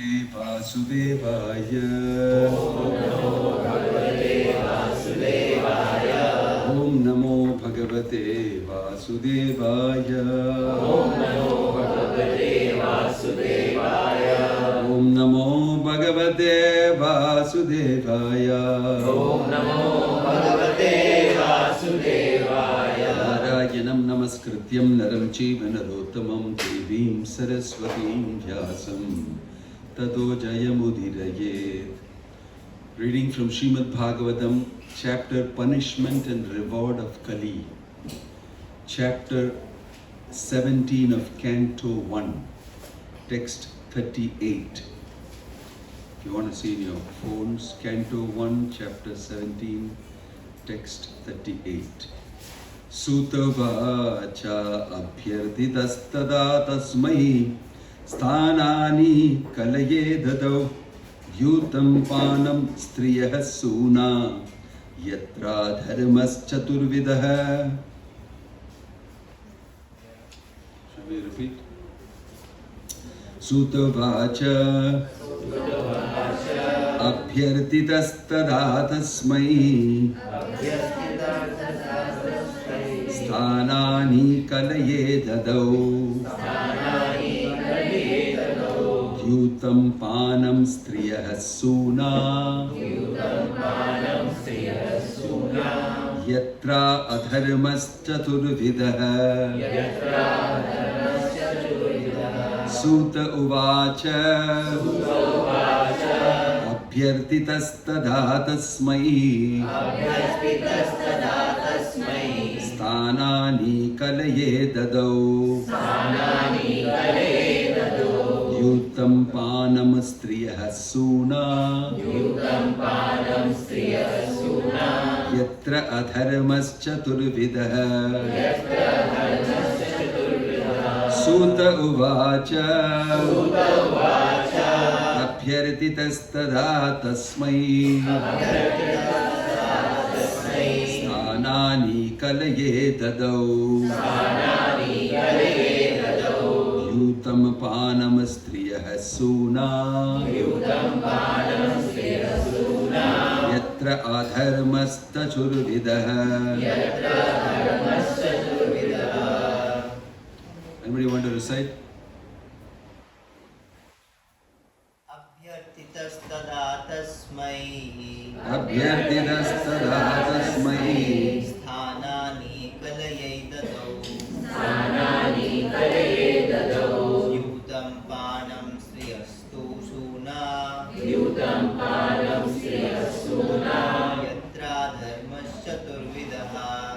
Vasudevaya. Om Namo Bhagavate Vasudevaya. Om Namo Bhagavate Vasudevaya. Om Namo Bhagavate Vasudevaya. Om Namo Bhagavate Vasudevaya. Narayanam Namaskrityam Naram Chaiva Narottamam Devim Saraswatim Vyasam Tato Jayamudhirayet. Reading from Srimad Bhagavatam, chapter Punishment and Reward of Kali, chapter 17 of Canto 1, text 38. If you want to see in your phones, Canto 1, chapter 17, text 38. Sutavacha abhyarditastada tasmai sthanani kalaye dadau yutam panam striyah suna yatra dharmas chaturvidah. Should we repeat? Sutavacha abhyarditastada tasmai sthanani kalaye dadau yutam panam striyah suna yatra adharmas chaturvidah. Suta uvacha abhyartitastada tasmai sthanani kalaye dadau yutam panam striyah suna yatra adharmas chaturvidah. Suta uvacha abhyartitastada tasmai sthanani kalaye dadau yutam panam striyah suna yatra adharmas chaturvidah. Anybody want to recite? Abhyartitastada tasmai sthanani kalaye dadau yutam panam sriyastu suna yatra dharmas chaturvidah.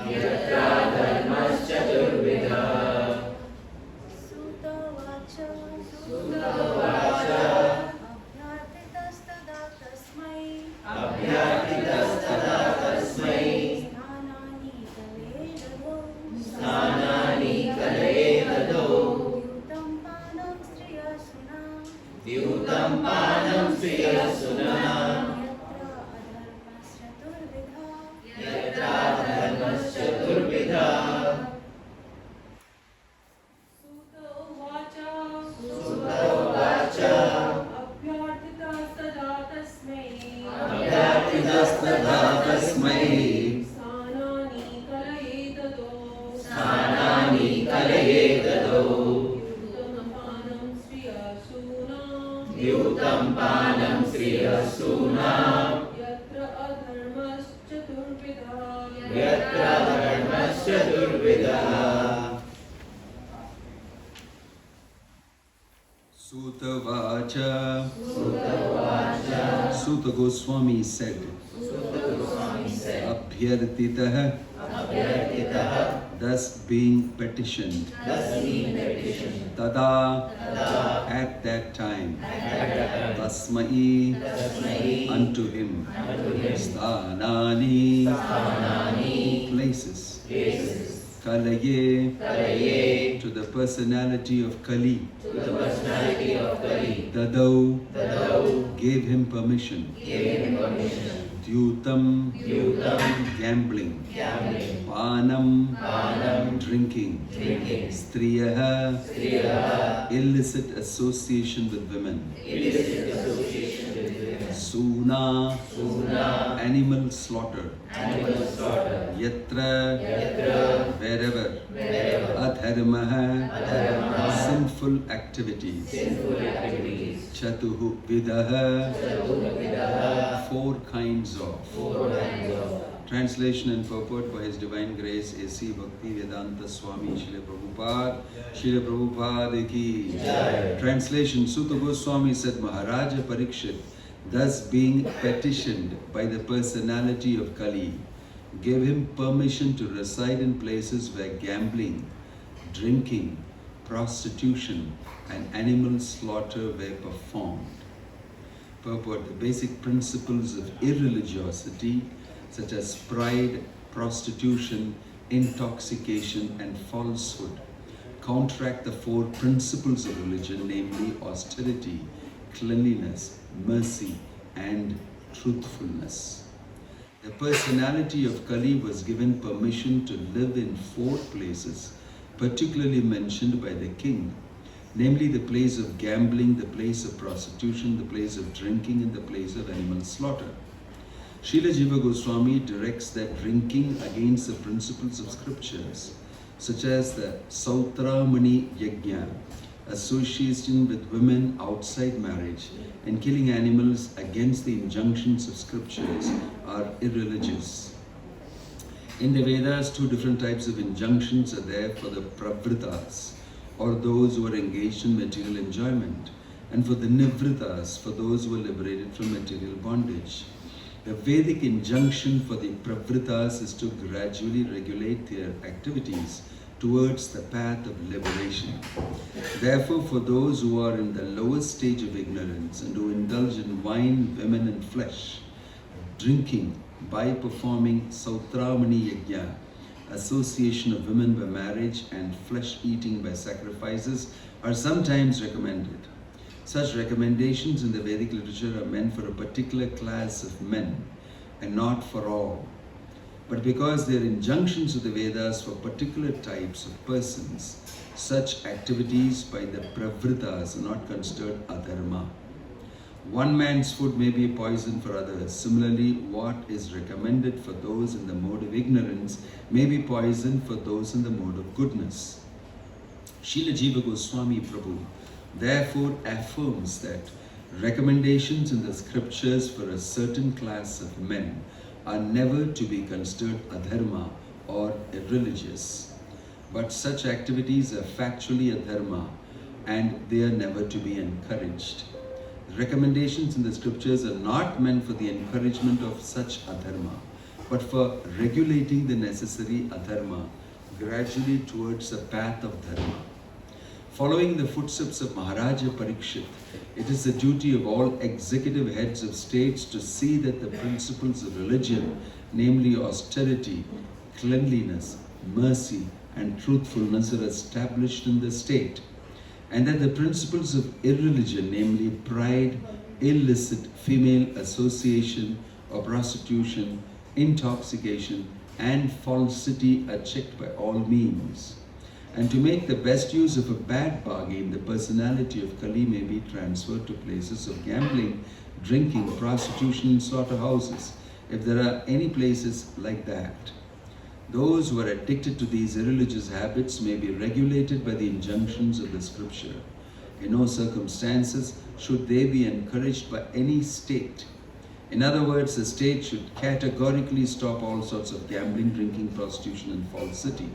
Yutam panam striyah suna yatra dharmas chaturvidah. Suta uvacha abhyartitastada tasmai sthanani kalaye dadau yutam panam striyah suna yatra adharmas chaturvidah. Sutavacha. Suta Goswami said, Abhyartitah, thus being petitioned, Tada, at that time, Tasmai, unto him, Sthanani, places, Kalaye, to the personality of Kali, Dadau, gave him permission. Dyutam, gambling. Panam, drinking. Striyaha, illicit association with women. Suna, animal slaughter. Yatra, wherever. Adharmaha, sinful activities. Chatuhu vidaha, four kinds of. Translation and purport by His Divine Grace A.C. Bhaktivinod Swami Srila Prabhupada ki. Translation: Sutta Goswami said, Maharaja Parikshit, thus being petitioned by the personality of Kali, gave him permission to reside in places where gambling, drinking, prostitution and animal slaughter were performed. Purport: the basic principles of irreligiosity such as pride, prostitution, intoxication and falsehood counteract the four principles of religion, namely austerity, cleanliness, mercy and truthfulness. The personality of Kali was given permission to live in four places particularly mentioned by the king, namely the place of gambling, the place of prostitution, the place of drinking and the place of animal slaughter. Srila Jiva Goswami directs that drinking against the principles of scriptures, such as the Sautramani Yajna, association with women outside marriage, and killing animals against the injunctions of scriptures are irreligious. In the Vedas, two different types of injunctions are there for the pravritas, or those who are engaged in material enjoyment, and for the nivritas, for those who are liberated from material bondage. The Vedic injunction for the pravritas is to gradually regulate their activities towards the path of liberation. Therefore, for those who are in the lowest stage of ignorance and who indulge in wine, women and flesh, drinking by performing Sautramani Yajna, association of women by marriage and flesh eating by sacrifices are sometimes recommended. Such recommendations in the Vedic literature are meant for a particular class of men and not for all. But because they are injunctions of the Vedas for particular types of persons, such activities by the pravritas are not considered adharma. One man's food may be a poison for others. Similarly, what is recommended for those in the mode of ignorance may be poison for those in the mode of goodness. Srila Jiva Goswami Prabhu therefore affirms that recommendations in the scriptures for a certain class of men are never to be considered adharma or irreligious. But such activities are factually adharma and they are never to be encouraged. Recommendations in the scriptures are not meant for the encouragement of such adharma, but for regulating the necessary adharma gradually towards the path of dharma. Following the footsteps of Maharaja Parikshit, it is the duty of all executive heads of states to see that the principles of religion, namely austerity, cleanliness, mercy, and truthfulness are established in the state, and that the principles of irreligion, namely pride, illicit female association or prostitution, intoxication, and falsity are checked by all means. And to make the best use of a bad bargain, the personality of Kali may be transferred to places of gambling, drinking, prostitution, and slaughterhouses, if there are any places like that. Those who are addicted to these irreligious habits may be regulated by the injunctions of the scripture. In no circumstances should they be encouraged by any state. In other words, the state should categorically stop all sorts of gambling, drinking, prostitution, and falsity.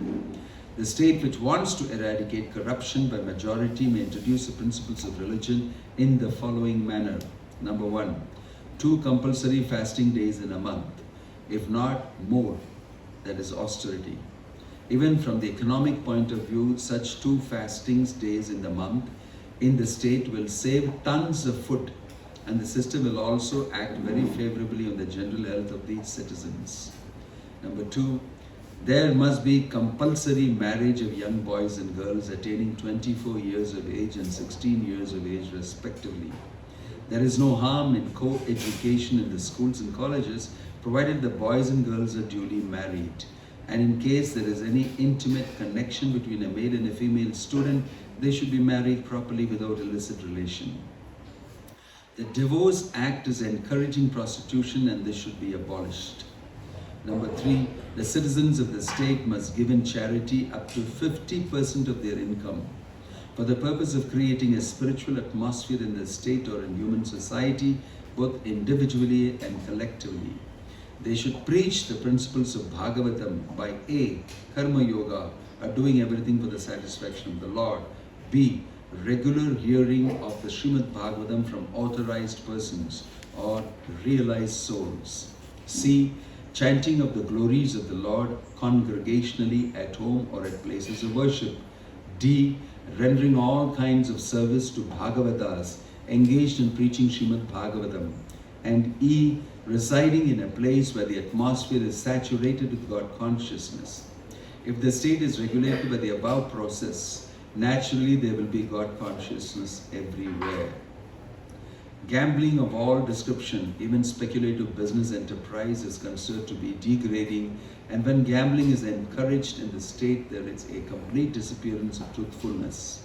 The state which wants to eradicate corruption by majority may introduce the principles of religion in the following manner. Number 1, 2 compulsory fasting days in a month, if not more, that is austerity. Even from the economic point of view, such 2 fastings days in the month in the state will save tons of food, and the system will also act very favorably on the general health of the citizens. Number 2, there must be compulsory marriage of young boys and girls attaining 24 years of age and 16 years of age respectively. There is no harm in co-education in the schools and colleges, provided the boys and girls are duly married. And in case there is any intimate connection between a male and a female student, they should be married properly without illicit relation. The Divorce Act is encouraging prostitution and this should be abolished. Number 3, the citizens of the state must give in charity up to 50% of their income for the purpose of creating a spiritual atmosphere in the state or in human society, both individually and collectively. They should preach the principles of Bhagavatam by A. Karma Yoga, or doing everything for the satisfaction of the Lord. B. Regular hearing of the Srimad Bhagavatam from authorized persons or realized souls. C. Chanting of the glories of the Lord congregationally at home or at places of worship. D. Rendering all kinds of service to Bhagavatas engaged in preaching Srimad Bhagavatam. And E. Residing in a place where the atmosphere is saturated with God consciousness. If the state is regulated by the above process, naturally there will be God consciousness everywhere. Gambling of all description, even speculative business enterprise, is considered to be degrading, and when gambling is encouraged in the state, there is a complete disappearance of truthfulness.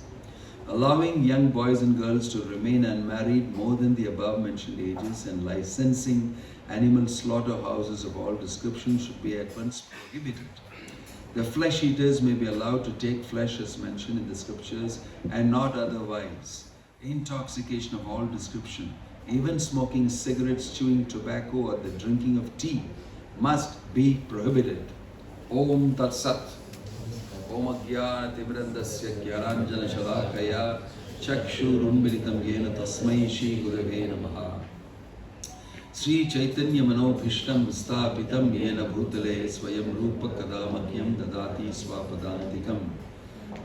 Allowing young boys and girls to remain unmarried more than the above mentioned ages and licensing animal slaughterhouses of all description should be at once prohibited. The flesh eaters may be allowed to take flesh as mentioned in the scriptures and not otherwise. Intoxication of all description, even smoking cigarettes, chewing tobacco, or the drinking of tea must be prohibited. Om Tat Sat. Om Agyana Timirandasya Gyaranjana Shalakaya Chakshurunmilitam Yena Tasmai Shri Gurave Namaha. Sri Chaitanya Manobhishtam Stapitam Yena Bhutale Swayam Rupa Kadamakyam Dadati Swapadantikam.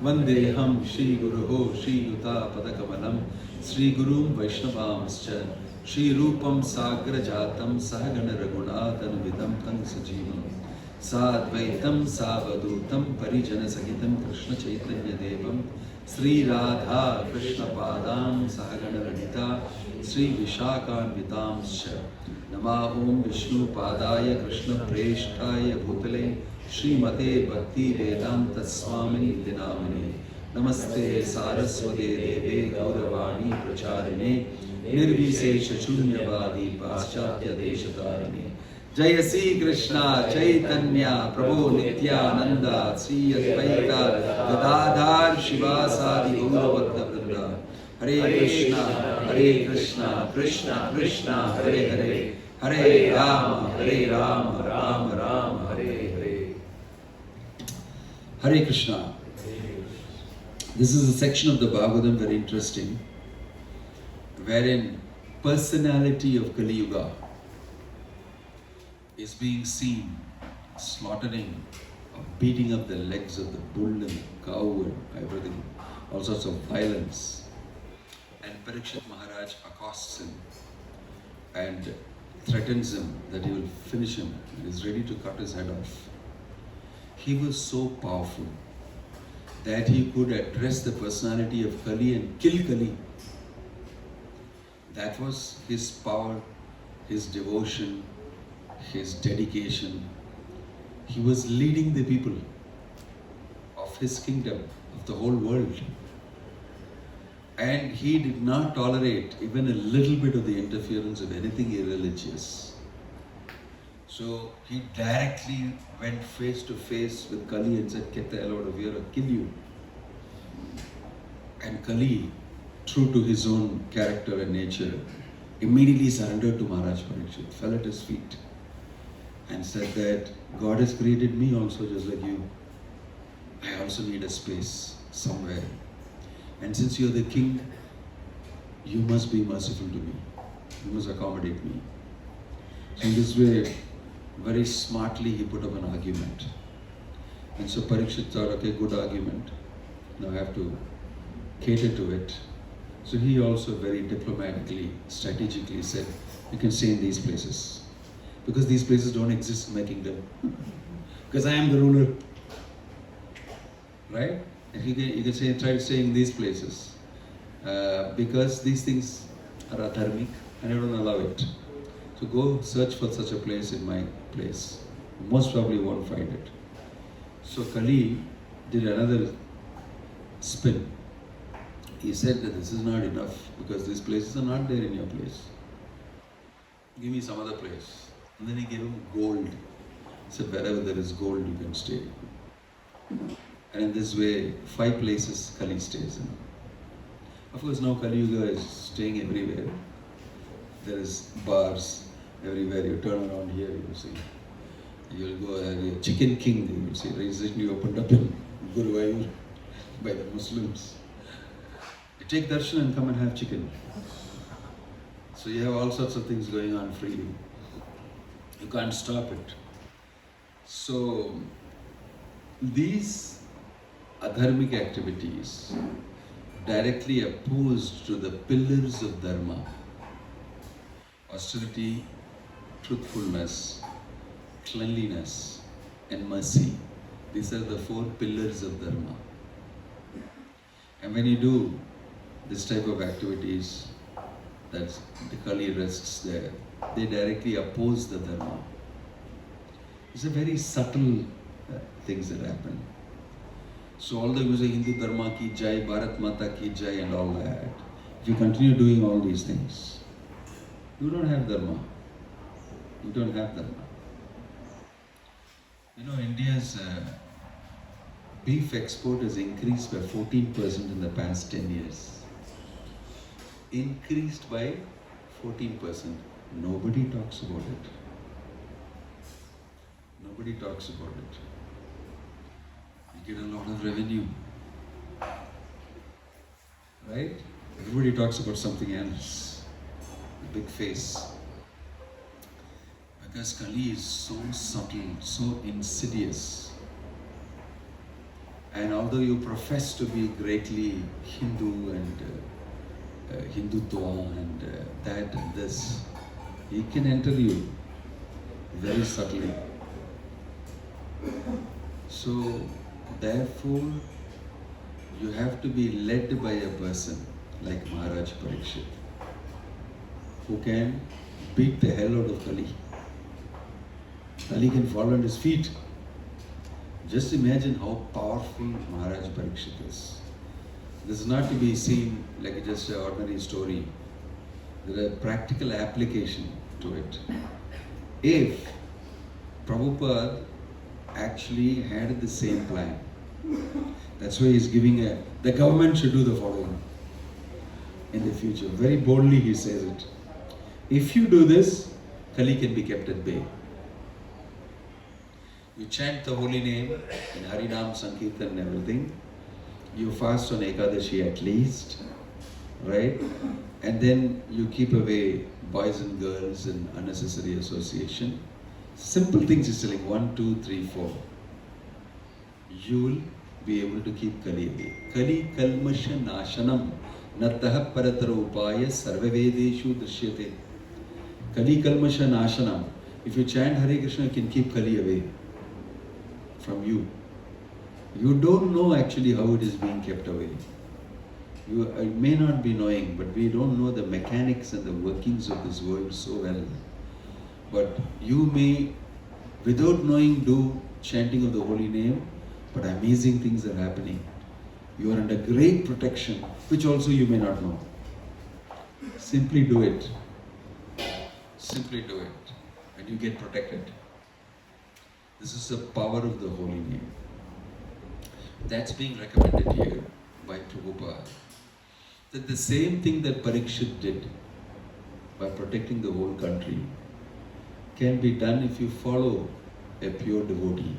Vandeham Shri Guruho Shri Yuta Padakamalam Sri Gurum Vaishnavamscha Shri Rupam Sagra Jatam Sahagana Raghunathan Vidam Tang Sajivam Sadvaitam Savadutam Parijana Sahitam Krishna Chaitanya Devam Sri Radha Krishna Padam Sahagana Radita Sri Vishakhan Vidamscha Nama Om Vishnu Padaya Krishna Preshtaya Bhutale Srimate Bhakti Vedanta Swami Dinamini Namaste Saraswate Deve Gauravani Pracharine Nirvisesha Shunyavadi Paschatya Deshatarine Jaya Sri Krishna Chaitanya Prabhu Nityananda Sri Advaita Gadadhar Shivasadi Gauravadda Vrinda Hare Krishna Krishna Krishna Hare Hare Hare Rama Rama Rama Hare Hare. Hare Krishna. This is a section of the Bhagavatam very interesting, wherein personality of Kali Yuga is being seen slaughtering or beating up the legs of the bull and the cow and everything, all sorts of violence. And Parikshit Maharaj accosts him and threatens him that he will finish him and is ready to cut his head off. He was so powerful that he could address the personality of Kali and kill Kali. That was his power, his devotion, his dedication. He was leading the people of his kingdom, of the whole world. And he did not tolerate even a little bit of the interference of anything irreligious. So he directly went face to face with Kali and said, "Get the hell out of here, I'll kill you." And Kali, true to his own character and nature, immediately surrendered to Maharaj Parikshit, fell at his feet and said that God has created me also just like you. I also need a space somewhere. And since you're the king, you must be merciful to me. You must accommodate me. So in this way, very smartly he put up an argument. And so Parikshit thought, okay, good argument. Now I have to cater to it. So he also very diplomatically, strategically said, you can stay in these places. Because these places don't exist in my kingdom. Because I am the ruler. Right? And you can say, try to stay in these places. Because these things are adharmic and I don't allow it. So go search for such a place in my place. Most probably won't find it. So Kali did another spin. He said that this is not enough because these places are not there in your place. Give me some other place. And then he gave him gold. He said, wherever there is gold, you can stay. And in this way, 5 places Kali stays in. Of course, now Kali Yuga is staying everywhere. There is bars everywhere. You turn around here, you will see. You'll go there, Chicken King, you will see. Recently opened up in Guruvayur by the Muslims. You take darshan and come and have chicken. So you have all sorts of things going on freely. You can't stop it. So these adharmic activities directly opposed to the pillars of dharma: austerity, truthfulness, cleanliness, and mercy. These are the 4 pillars of dharma. And when you do this type of activities, that's the Kali rests there, they directly oppose the dharma. It's a very subtle things that happen. So although you say Hindu Dharma ki jai, Bharat Mata ki jai and all that, if you continue doing all these things, you don't have Dharma. You don't have Dharma. You know, India's beef export has increased by 14% in the past 10 years. Increased by 14%. Nobody talks about it. Nobody talks about it. You get a lot of revenue. Right? Everybody talks about something else. The big face. Because Kali is so subtle, so insidious. And although you profess to be greatly Hindu and Hindutva and that and this, he can enter you very subtly. So, therefore, you have to be led by a person like Maharaja Parikshit, who can beat the hell out of Kali. Kali can fall on his feet. Just imagine how powerful Maharaja Parikshit is. This is not to be seen like just an ordinary story. There is a practical application to it. If Prabhupada actually had the same plan, that's why he's giving the government should do the following in the future. Very boldly he says it. If you do this, Kali can be kept at bay. You chant the holy name in Harinam, Sankirtan and everything. You fast on Ekadashi at least, right? And then you keep away boys and girls and unnecessary association. Simple things he's telling, 1, 2, 3, 4. You will be able to keep Kali away. Kali kalmasha nashanam nattah paratara upaya sarvavedeshu drishyate. Kali kalmasha nashanam. If you chant Hare Krishna, you can keep Kali away from you. You don't know actually how it is being kept away. You may not be knowing, but we don't know the mechanics and the workings of this world so well. But you may, without knowing, do chanting of the holy name, but amazing things are happening. You are under great protection, which also you may not know. Simply do it. Simply do it, and you get protected. This is the power of the holy name. That's being recommended here by Prabhupada. That the same thing that Parikshit did by protecting the whole country can be done if you follow a pure devotee.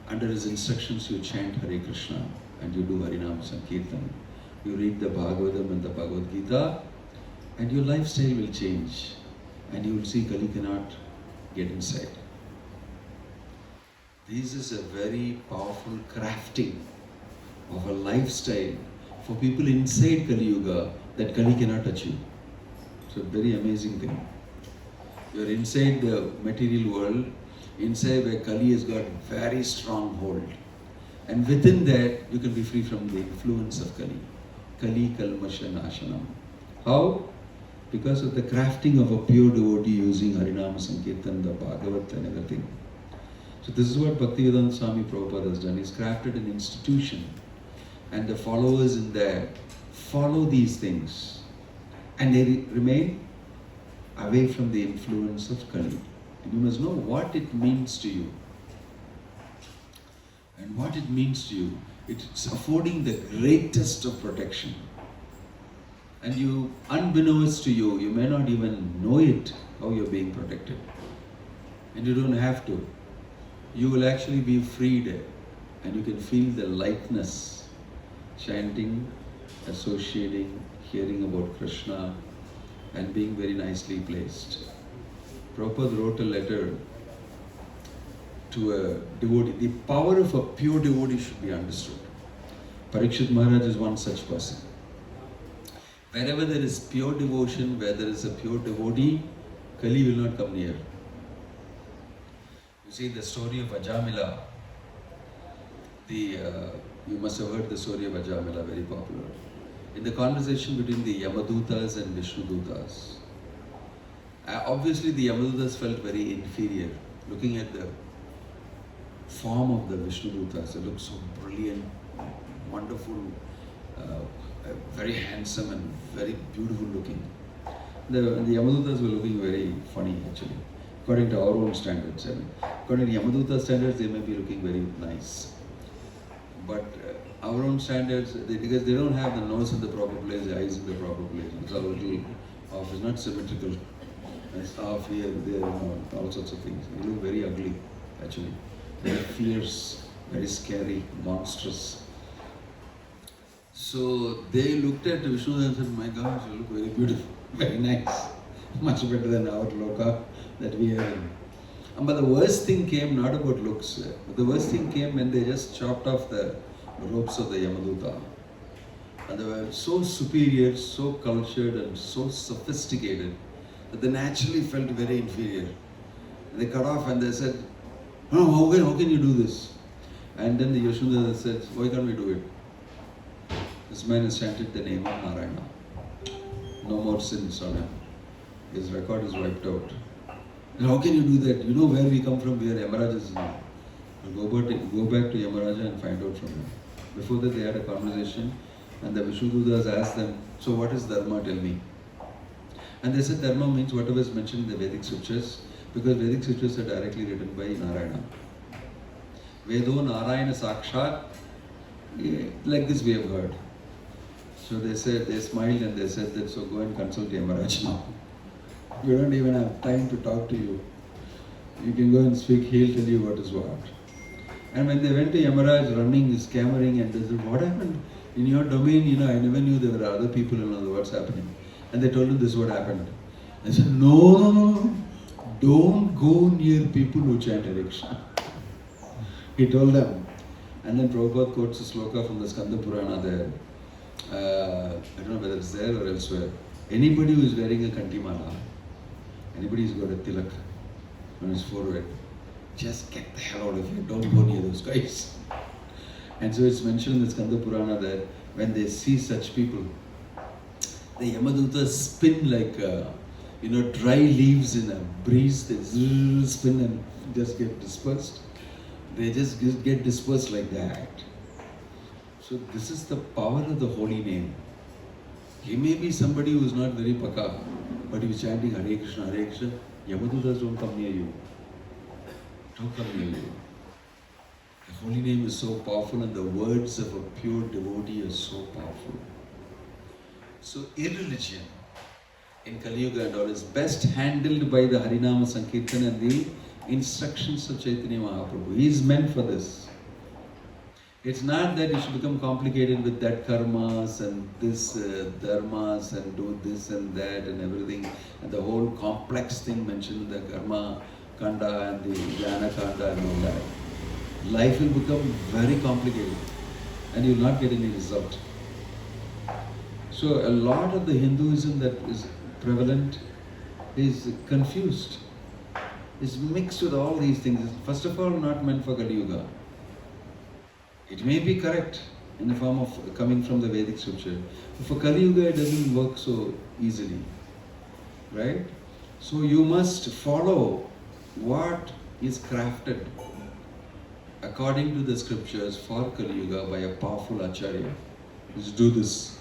Under his instructions, you chant Hare Krishna and you do Harinam Sankirtan. You read the Bhagavatam and the Bhagavad Gita, and your lifestyle will change. And you will see Kali cannot get inside. This is a very powerful crafting of a lifestyle for people inside Kali Yuga that Kali cannot touch you. It's a very amazing thing. You're inside the material world, inside where Kali has got very strong hold. And within that, you can be free from the influence of Kali. Kali kalmasha nashanam. How? because of the crafting of a pure devotee using Harinama Sankirtan, the Bhagavat and everything. So this is what Bhaktivinod Swami Prabhupada has done. He's crafted an institution and the followers in there follow these things and they remain away from the influence of Kali. And you must know what it means to you. And what it means to you, it's affording the greatest of protection. And you, unbeknownst to you, you may not even know it, how you're being protected. And you don't have to. You will actually be freed and you can feel the lightness, chanting, associating, hearing about Krishna and being very nicely placed. Prabhupada wrote a letter to a devotee. The power of a pure devotee should be understood. Parikshit Maharaj is one such person. Wherever there is pure devotion, where there is a pure devotee, Kali will not come near. You see the story of Ajamila. You must have heard the story of Ajamila, very popular. In the conversation between the Yamadutas and Vishnudutas, obviously the Yamadutas felt very inferior, looking at the form of the Vishnudutas. They looked so brilliant, wonderful, very handsome and very beautiful looking. The Yamadutas were looking very funny actually, according to our own standards. According to Yamaduta standards, they may be looking very nice. But our own standards, because they don't have the nose in the proper place, the eyes in the proper place. It's all a little off, it's not symmetrical. It's off here, there, all sorts of things. They look very ugly actually. Very fierce, very scary, monstrous. So they looked at Vishnu and said, my gosh, you look very beautiful, very nice, much better than our loka that we have. But the worst thing came not about looks, but the worst thing came when they just chopped off the ropes of the Yamaduta. And they were so superior, so cultured and so sophisticated that they naturally felt very inferior. And they cut off and they said, no, how can you do this? And then the Yashoda said, why can't we do it? This man has chanted the name of Narayana. No more sins on him. His record is wiped out. And how can you do that? You know where we come from, where Maharaja is now. Go back to Maharaja and find out from him. Before that they had a conversation and the Vishnudutas asked them, so what is Dharma, tell me? And they said Dharma means whatever is mentioned in the Vedic scriptures, because Vedic scriptures are directly written by Narayana. Vedo Narayana Sakshat, like this we have heard. So they said, they smiled and they said that, so go and consult Yamaraj now. We don't even have time to talk to you. You can go and speak, he'll tell you what is what. And when they went to Yamaraj running, scammering and they said, what happened? In your domain, I never knew there were other people in what's happening. And they told him this is what happened. They said, no, don't go near people who chant Hare Krishna. He told them. And then Prabhupada quotes a sloka from the Skanda Purana there. I don't know whether it's there or elsewhere. Anybody who is wearing a kantimala, anybody who's got a tilak on his forehead, just get the hell out of here, don't go near those guys. And so it's mentioned in the Skanda Purana that when they see such people, the Yamadutas spin like dry leaves in a breeze. They spin and just get dispersed. They just get dispersed like that. So this is the power of the holy name. He may be somebody who is not very paka, but he is chanting Hare Krishna, Hare Krishna. Yamadutas don't come near you. Don't come near you. The holy name is so powerful and the words of a pure devotee are so powerful. So irreligion in Kali Yuga and all is best handled by the Harinama Sankirtan and the instructions of Chaitanya Mahaprabhu. He is meant for this. It's not that you should become complicated with that karmas and this dharmas and do this and that and everything and the whole complex thing mentioned in the karma kanda and the jnana kanda and all that. Life will become very complicated and you will not get any result. So a lot of the Hinduism that is prevalent is confused. It's mixed with all these things. First of all, not meant for Kali Yuga. It may be correct in the form of coming from the Vedic scripture. But for Kali Yuga, it doesn't work so easily. right? So you must follow what is crafted according to the scriptures for Kali Yuga by a powerful Acharya. Just do this,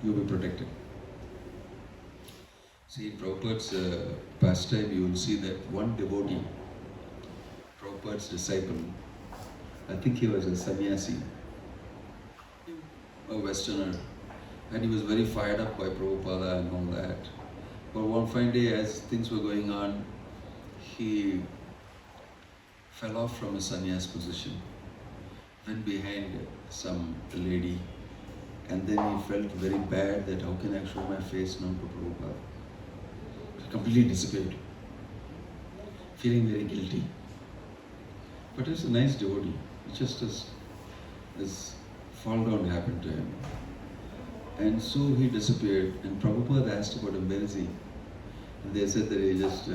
you'll be protected. See, in Prabhupada's pastime, you will see that one devotee, Prabhupada's disciple, I think he was a sannyasi, a Westerner, and he was very fired up by Prabhupada and all that. But one fine day, as things were going on, he fell off from his sannyas position, went behind some lady, and then he felt very bad that how can I show my face now to Prabhupada? He completely disappeared, feeling very guilty. But he's a nice devotee. It's just this fall down happened to him. And so he disappeared, and Prabhupada asked about him, where is he? And they said that he just,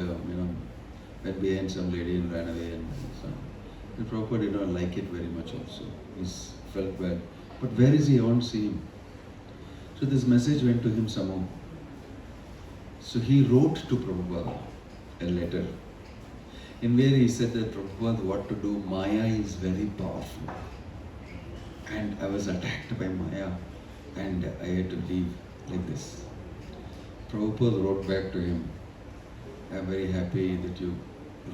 went behind some lady and ran away and so on. And Prabhupada did not like it very much also. He felt bad. But where is he? I want to see him. So this message went to him somehow. So he wrote to Prabhupada a letter in where he said that Prabhupada, what to do? Maya is very powerful. And I was attacked by Maya and I had to leave like this. Prabhupada wrote back to him, I'm very happy that you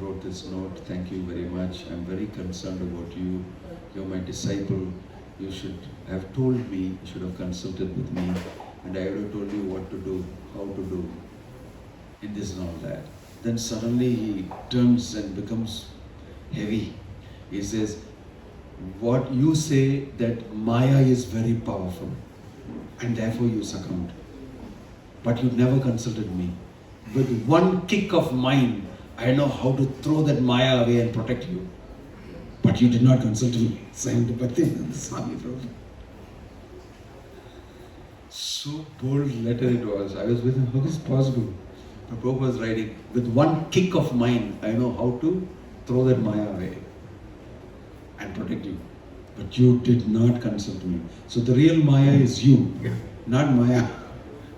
wrote this note. Thank you very much. I'm very concerned about you. You're my disciple. You should have told me, you should have consulted with me, and I would have told you what to do, how to do, in this and all that. Then suddenly he turns and becomes heavy. He says, what you say that Maya is very powerful, and therefore you succumbed. But you never consulted me. With one kick of mine, I know how to throw that Maya away and protect you. But you did not consult me. Signed Bhaktivinod Swami Prabhu. So bold letter it was. I was with him, how is it possible? The Prabhupada was writing, with one kick of mine, I know how to throw that Maya away and protect you. But you did not consult me. So the real Maya is you, not Maya.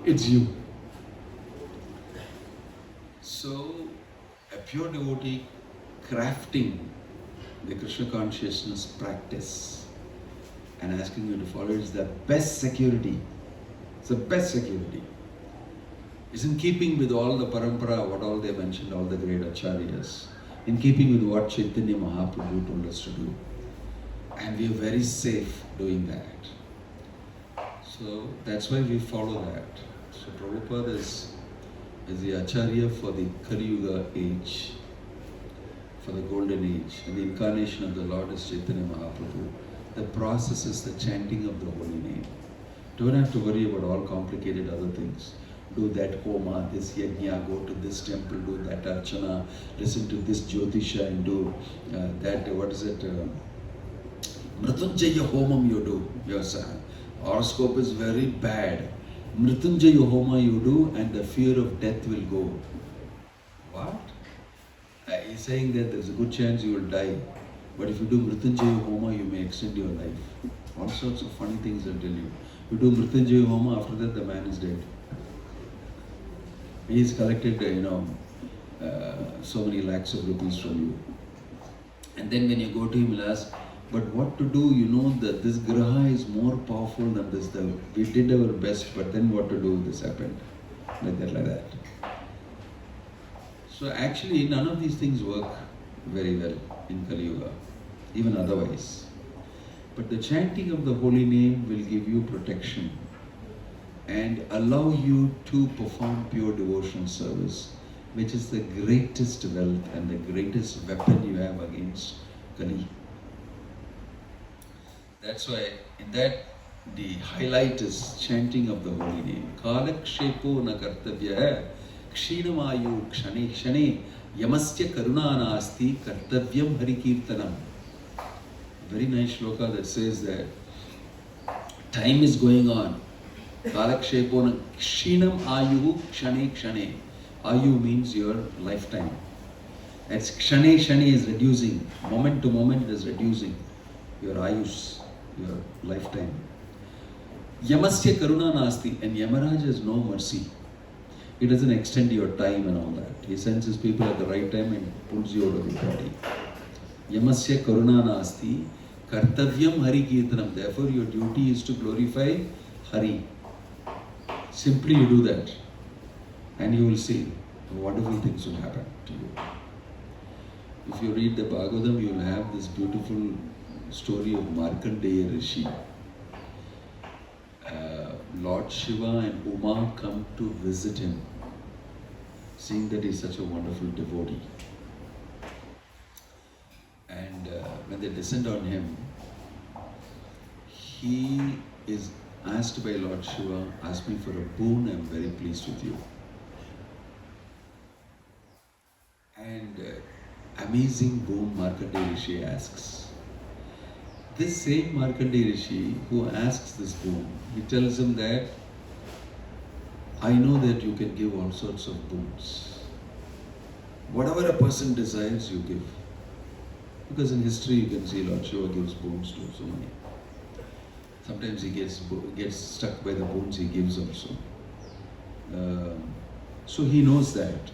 It's you. So, a pure devotee crafting the Krishna consciousness practice and asking you to follow it is the best security. It's the best security. It's in keeping with all the parampara, what all they mentioned, all the great acharyas, in keeping with what Chaitanya Mahaprabhu told us to do. And we are very safe doing that. So that's why we follow that. So Prabhupada is the Acharya for the Kali Yuga age, for the golden age. And the incarnation of the Lord is Chaitanya Mahaprabhu. The process is the chanting of the holy name. Don't have to worry about all complicated other things. Do that homa, this yajna, go to this temple, do that archana, listen to this jyotisha and do that, what is it, Mritunjaya homam you do. Your horoscope is very bad. Mritunjaya homa you do and the fear of death will go. What? He's saying that there's a good chance you will die. But if you do Mritunjaya homa, you may extend your life. All sorts of funny things I'll tell you. You do Mritunjaya homa, after that the man is dead. He's collected, so many lakhs of rupees from you. And then when you go to him, he'll ask, but what to do? You know that this graha is more powerful than this. We did our best, but then what to do? This happened. Like that. So actually, none of these things work very well in Kali Yuga, even otherwise. But the chanting of the holy name will give you protection and allow you to perform pure devotional service, which is the greatest wealth and the greatest weapon you have against Kali. That's why in that the highlight is chanting of the holy name. Kalakshepo na kartavya kshinamayu kshane kshane yamasya karuna nasti kartavyam harikirtanam. Very nice shloka that says that time is going on. Kalakshepo na kshinam ayu kshane kshane. Ayu means your lifetime. That's kshane kshane is reducing. Moment to moment it is reducing. Your ayush, your lifetime. Yamasya karuna nasti, and Yamaraj has no mercy. He doesn't extend your time and all that. He sends his people at the right time and pulls you out of your body. Yamasya karuna nasti kartavyam hari kirtanam. Therefore, your duty is to glorify Hari. Simply you do that, and you will see wonderful things will happen to you. If you read the Bhagavatam, you will have this beautiful story of Markandeya Rishi. Lord Shiva and Uma come to visit him, seeing that he is such a wonderful devotee. And when they descend on him, he is asked by Lord Shiva, ask me for a boon, I am very pleased with you. And amazing boon Markandeya Rishi asks. This same Markandeya Rishi who asks this boon, he tells him that, I know that you can give all sorts of boons. Whatever a person desires, you give. Because in history you can see Lord Shiva gives boons to so many. Sometimes he gets stuck by the boons he gives also. So he knows that.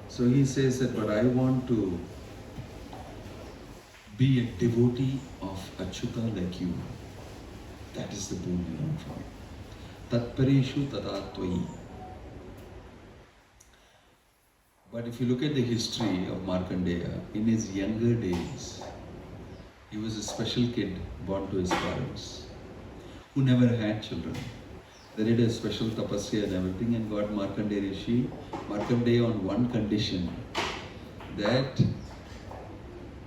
So he says that, but I want to be a devotee of Achyuta like you. That is the boon you want from me. Tatpareshu tadatvai. But if you look at the history of Markandeya, in his younger days, he was a special kid born to his parents, who never had children. They did a special tapasya and everything and got Markandeya Rishi, Markandeya on one condition, that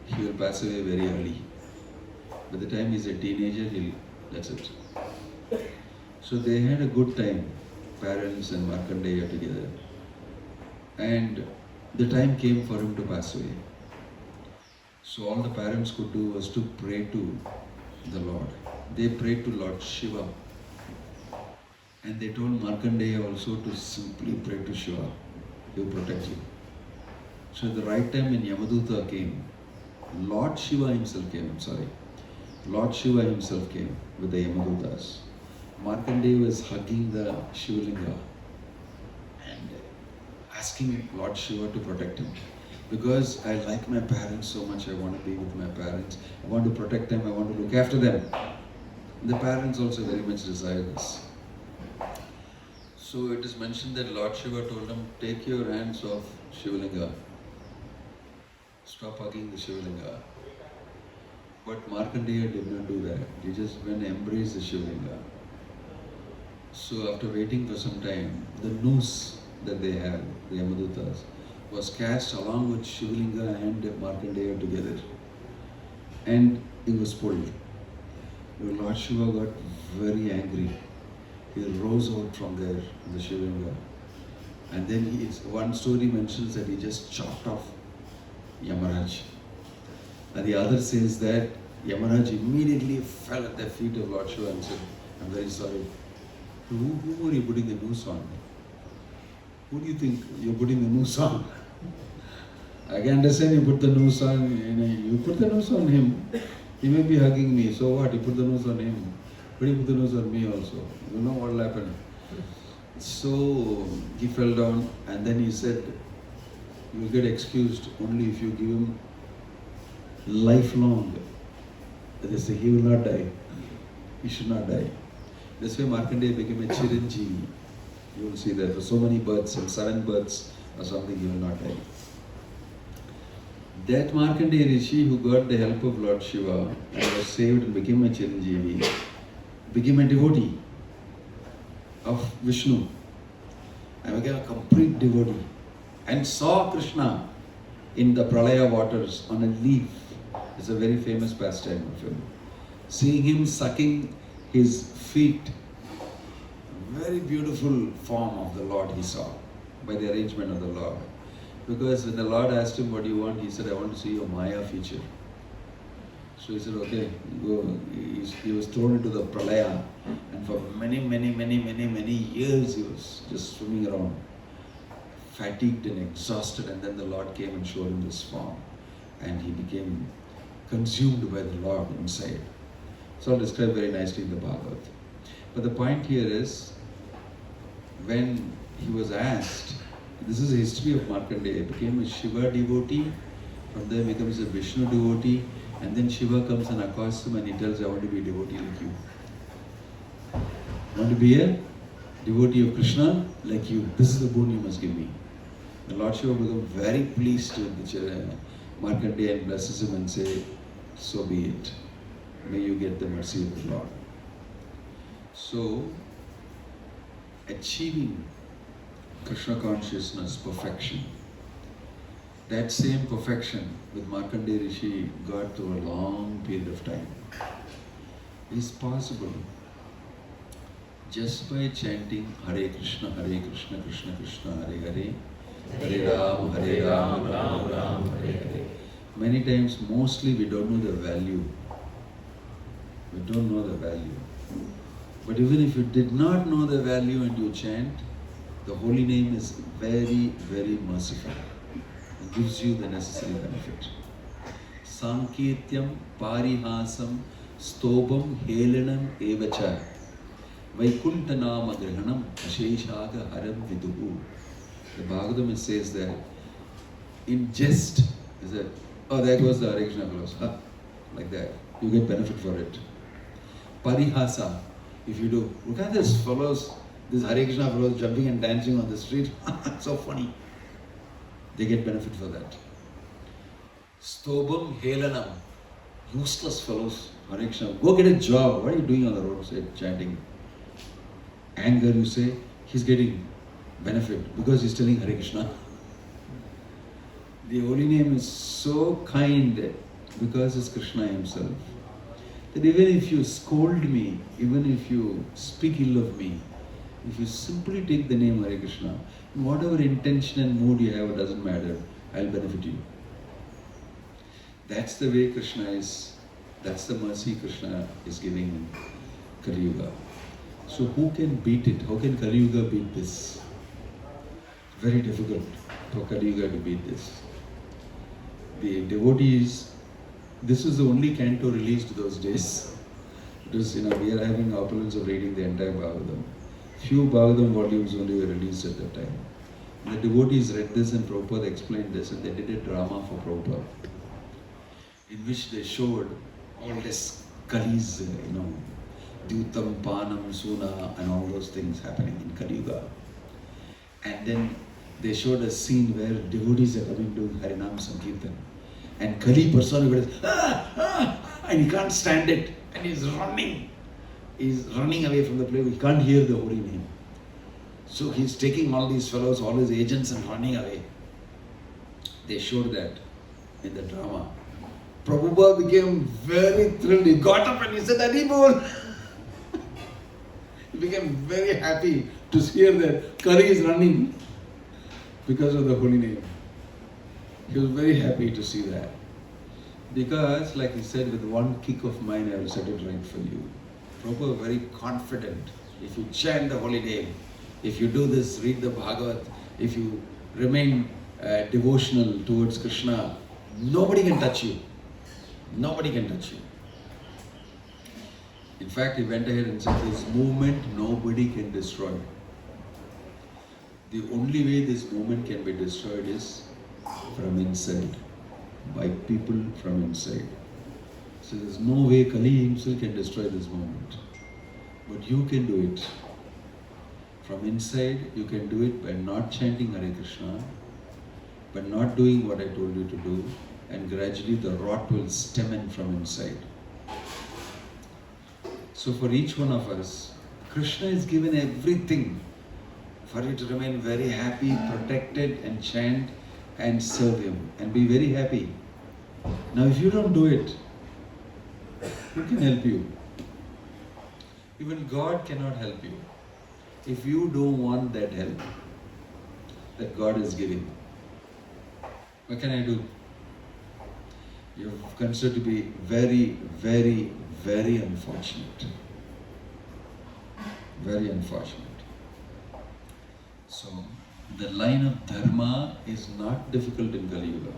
he will pass away very early. By the time he's a teenager, that's it. So they had a good time, parents and Markandeya together. And the time came for him to pass away. So all the parents could do was to pray to the Lord. They prayed to Lord Shiva. And they told Markandeya also to simply pray to Shiva. He will protect you. So at the right time when Yamaduta came, Lord Shiva himself came, Lord Shiva himself came with the Yamadutas. Markandeya was hugging the Shivalinga and asking Lord Shiva to protect him. Because I like my parents so much, I want to be with my parents. I want to protect them, I want to look after them. The parents also very much desire this. So it is mentioned that Lord Shiva told him, take your hands off Shivalinga. Stop hugging the Shivalinga. But Markandeya did not do that. He just went and embraced the Shivalinga. So after waiting for some time, the noose that they had, the Yamadutas, was cast along with Shivalinga and Markandeya together. And it was pulled. Lord Shiva got very angry. He rose out from there, the Shivalinga. And then one story mentions that he just chopped off Yamaraj. And the other says that Yamaraj immediately fell at the feet of Lord Shiva and said, I'm very sorry. Who are you putting the noose on? Who do you think you're putting the noose on? I can understand you put the noose on, you put the noose on him. He may be hugging me, so what? You put the noose on him. But you put the noose on me also. You know what will happen. So he fell down and then he said, you will get excused only if you give him lifelong. They say he will not die. He should not die. That's why Markandeya became a Chiranjeevi. You will see that for so many births, and 7 births or something, he will not die. That Markandeya Rishi who got the help of Lord Shiva and was saved and became a Chiranjeevi, became a devotee of Vishnu and became a complete devotee and saw Krishna in the Pralaya waters on a leaf. It's a very famous pastime of him. Seeing him sucking his feet, very beautiful form of the Lord he saw by the arrangement of the Lord. Because when the Lord asked him, what do you want? He said, I want to see your Maya feature. So he said, okay, go. He was thrown into the Pralaya, and for many years he was just swimming around, fatigued and exhausted, and then the Lord came and showed him this form, and he became consumed by the Lord inside. It's all described very nicely in the Bhagavad. But the point here is, when he was asked, this is the history of Markandeya. He became a Shiva devotee, from there becomes a Vishnu devotee, and then Shiva comes and accosts him and he tells, I want to be a devotee like you. I want to be a devotee of Krishna like you. This is the boon you must give me. The Lord Shiva becomes very pleased with Markandeya and blesses him and say, so be it. May you get the mercy of the Lord. So, achieving Krishna consciousness perfection, that same perfection with Markandeya Rishi got through a long period of time, is possible just by chanting Hare Krishna, Krishna Krishna, Hare Hare, Hare Ram, Ram Ram, Hare Hare. Many times, mostly we don't know the value. We don't know the value. But even if you did not know the value and you chant, the holy name is very, very merciful. It gives you the necessary benefit. Sanketyam parihasam stobam helanam evacha vaikuntanama grihanam asheshaga haram viduhu. The Bhagavatam says that in jest, is that, oh, there goes the Hare Krishna fellows, like that. You get benefit for it. Parihasa, if you do, look at this fellows, these Hare Krishna fellows jumping and dancing on the street, so funny. They get benefit for that. Stobam helanam, useless fellows, Hare Krishna, go get a job. What are you doing on the roadside chanting? Anger, you say, he's getting benefit because he's telling Hare Krishna. The holy name is so kind because it's Krishna himself, that even if you scold me, even if you speak ill of me, if you simply take the name Hare Krishna, in whatever intention and mood you have, it doesn't matter, I'll benefit you. That's the way Krishna is, that's the mercy Krishna is giving in Kali Yuga. So who can beat it? How can Kali Yuga beat this? Very difficult for Kali Yuga to beat this. The devotees, this was the only canto released those days. It was, we are having opulence of reading the entire Bhagavatam. Few Bhagavatam volumes only were released at that time. And the devotees read this and Prabhupada explained this, and they did a drama for Prabhupada, in which they showed all this Kali's, Dyutam, Panam, Suna, and all those things happening in Kali Yuga. And then they showed a scene where devotees are coming doing Harinam Sankirtan. And Kali personified, and he can't stand it. And he's running. He's running away from the place. He can't hear the holy name. So he's taking all these fellows, all his agents, and running away. They showed that in the drama. Prabhupada became very thrilled. He got up and he said, Haribol. He became very happy to hear that Kali is running because of the holy name. He was very happy to see that. Because, like he said, with one kick of mine, I will set it right for you. Prabhupada was very confident. If you chant the holy name, if you do this, read the Bhagavad, if you remain devotional towards Krishna, nobody can touch you. Nobody can touch you. In fact, he went ahead and said, this movement nobody can destroy. The only way this movement can be destroyed is from inside, by people from inside. So there's no way Kali himself can destroy this movement. But you can do it. From inside, you can do it by not chanting Hare Krishna, but not doing what I told you to do, and gradually the rot will stem in from inside. So for each one of us, Krishna is given everything for you to remain very happy, protected, and chant and serve Him and be very happy. Now if you don't do it, who can help you? Even God cannot help you. If you don't want that help that God is giving, what can I do? You're considered to be very, very, very unfortunate. Very unfortunate. So, the line of dharma is not difficult in Kali Yuga.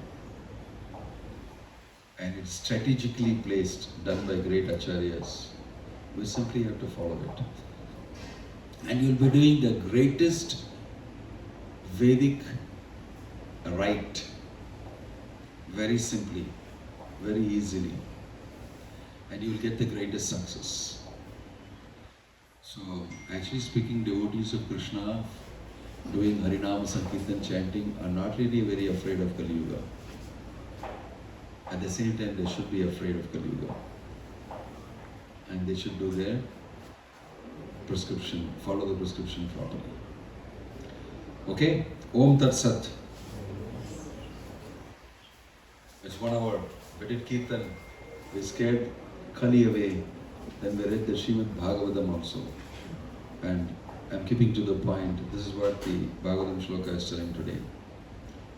And it's strategically placed, done by great acharyas. We simply have to follow it. And you'll be doing the greatest Vedic rite very simply, very easily, and you will get the greatest success. So, actually speaking, devotees of Krishna doing Harinam Sankirtan chanting are not really very afraid of Kali Yuga. At the same time, they should be afraid of Kali Yuga. And they should do their prescription, follow the prescription properly. Okay? Om Tat Sat. It's 1 hour. We did Kirtan. We scared Kali away. Then we read the Srimad Bhagavatam also. And I'm keeping to the point. This is what the Bhagavatam Shloka is telling today.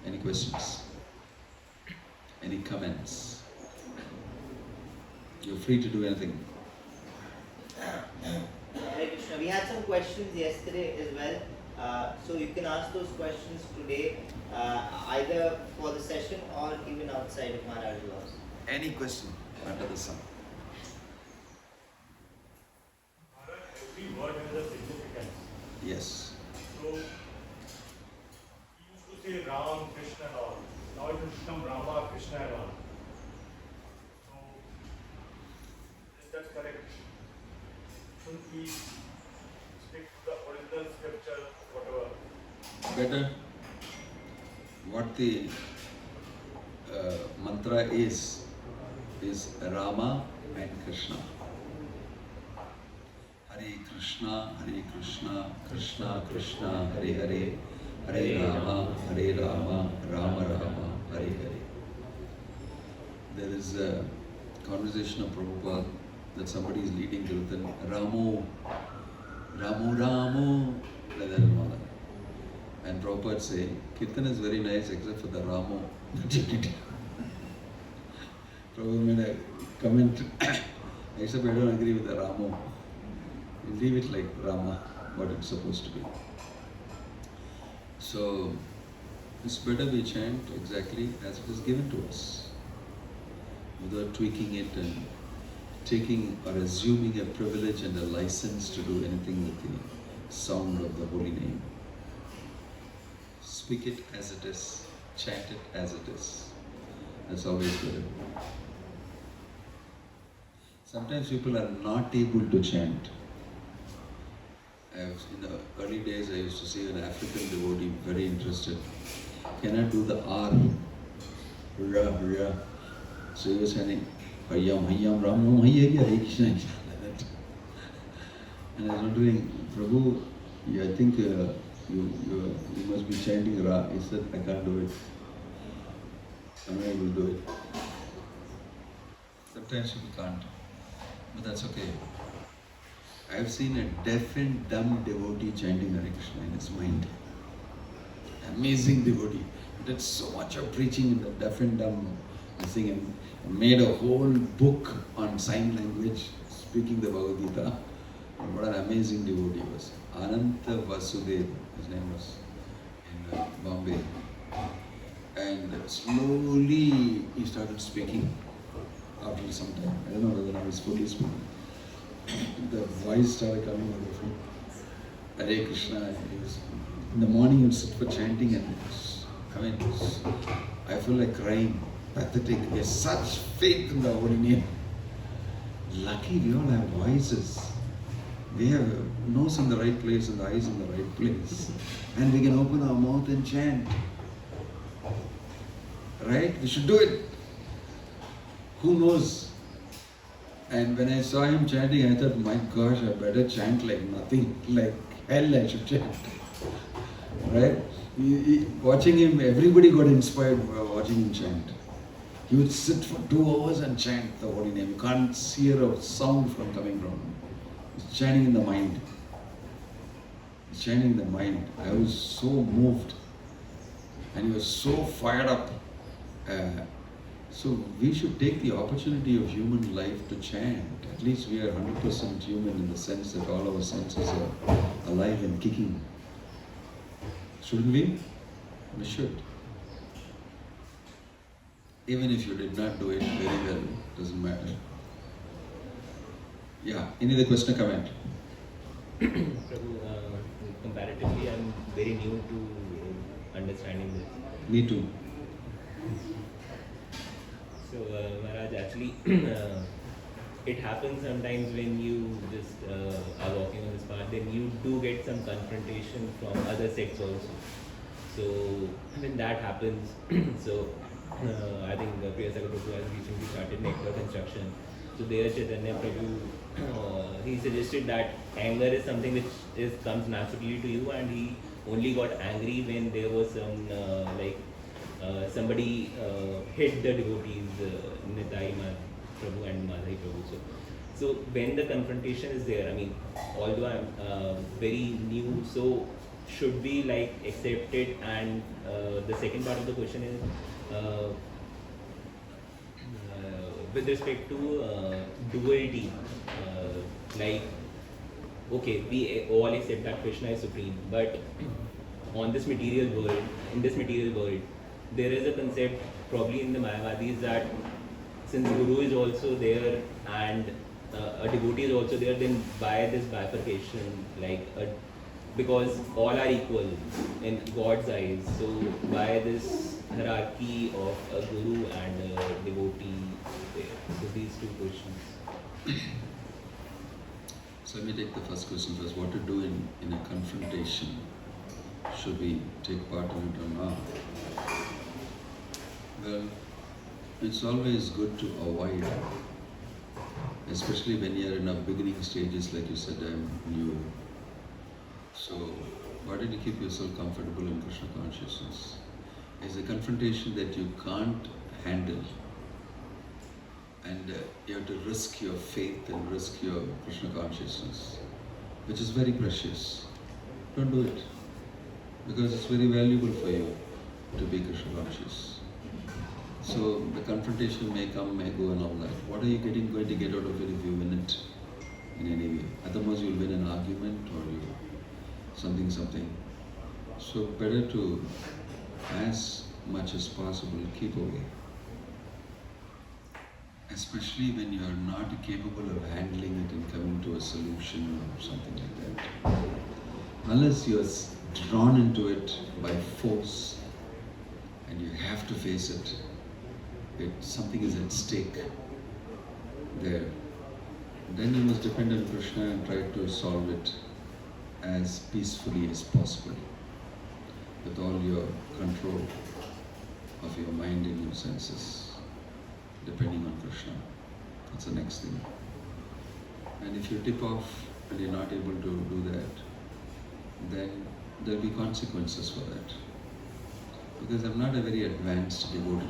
Any questions? Any comments? You're free to do anything. Hare Krishna. We had some questions yesterday as well. So you can ask those questions today, either for the session or even outside of Maharaja's house. Any question under the sun. Every word has a significance. Yes. So, he used to say Ram, Krishna and all. Now it has become Rama, Krishna and all. So, is that correct? Shouldn't we stick to the original scripture, whatever? Better. What the mantra is Rama and Krishna. Hare Krishna, Krishna Krishna, Hare Hare, Hare Rama, Rama Rama, Hare Hare. There is a conversation of Prabhupada that somebody is leading Kirtan, Ramu, like that and all that. And Prabhupada say, Kirtan is very nice except for the Ramu. Prabhupada made a comment, except I don't agree with the Ramu. You leave it like Rama, what it's supposed to be. So, it's better we chant exactly as it is given to us, without tweaking it and taking or assuming a privilege and a license to do anything with the sound of the holy name. Speak it as it is, chant it as it is. That's always better. Sometimes people are not able to chant. In the early days, I used to see an African devotee very interested. Cannot do the R. Ra. So he was saying, Hayyam, Ram, Hare Krishna, like that. And I was wondering, Prabhu, I think you must be chanting Ra. He said, I can't do it. I'm not able to do it. Sometimes people can't, but that's okay. I've seen a deaf and dumb devotee chanting Hare Krishna in his mind. Amazing devotee. He did so much of preaching in the deaf and dumb thing and made a whole book on sign language, speaking the Bhagavad Gita. And what an amazing devotee he was. Ananta Vasudev, his name was, in Bombay. And slowly he started speaking after some time. I don't know whether now he's fully speaking. The voice started coming out of him. Hare Krishna. In the morning he would sit for chanting and I feel like crying. Pathetic. He has such faith in the holy name. Lucky we all have voices. We have nose in the right place and the eyes in the right place. And we can open our mouth and chant. Right? We should do it. Who knows? And when I saw him chanting, I thought, my gosh, I better chant like nothing. Like hell I should chant. Right? Watching him, everybody got inspired by watching him chant. He would sit for 2 hours and chant the holy name. You can't hear a sound from coming from him. He's chanting in the mind. He's chanting in the mind. I was so moved. And he was so fired up. So we should take the opportunity of human life to chant. At least we are 100% human in the sense that all our senses are alive and kicking. Shouldn't we? We should. Even if you did not do it very well, doesn't matter. Yeah, any other question or comment? Prabhu, comparatively, I'm very new to understanding this. Me too. So, Maharaj, actually, it happens sometimes when you just are walking on this path, then you do get some confrontation from other sects also. So, when that happens, so I think Priya Sakar Prabhu has recently started network construction. So, there Chaitanya Prabhu, he suggested that anger is something which comes naturally to you, and he only got angry when there was some somebody hit the devotees, Nitai Prabhu and Madhai Prabhu. So when the confrontation is there, I mean, although I'm very new, so should we like accept it? And the second part of the question is with respect to duality, like okay, we all accept that Krishna is supreme, but on this material world, in this material world, there is a concept probably in the Mayavadis that since Guru is also there and a devotee is also there, then why this bifurcation? Because all are equal in God's eyes, so why this hierarchy of a Guru and a devotee there? So these two questions. So let me take the first question first. What to do in a confrontation? Should we take part in it or not? Well, it's always good to avoid, especially when you're in a beginning stages, like you said, I'm new. So why don't you keep yourself comfortable in Krishna consciousness? It's a confrontation that you can't handle, and you have to risk your faith and risk your Krishna consciousness, which is very precious. Don't do it, because it's very valuable for you to be Krishna conscious. So the confrontation may come, may go and all that. What are you going to get out of it if you win it in any way? At the most you'll win an argument or you something. So better to, as much as possible, keep away. Especially when you are not capable of handling it and coming to a solution or something like that. Unless you are drawn into it by force and you have to face it, something is at stake there. Then you must depend on Krishna and try to solve it as peacefully as possible, with all your control of your mind and your senses, depending on Krishna. That's the next thing. And if you tip off and you're not able to do that, then there'll be consequences for that. Because I'm not a very advanced devotee.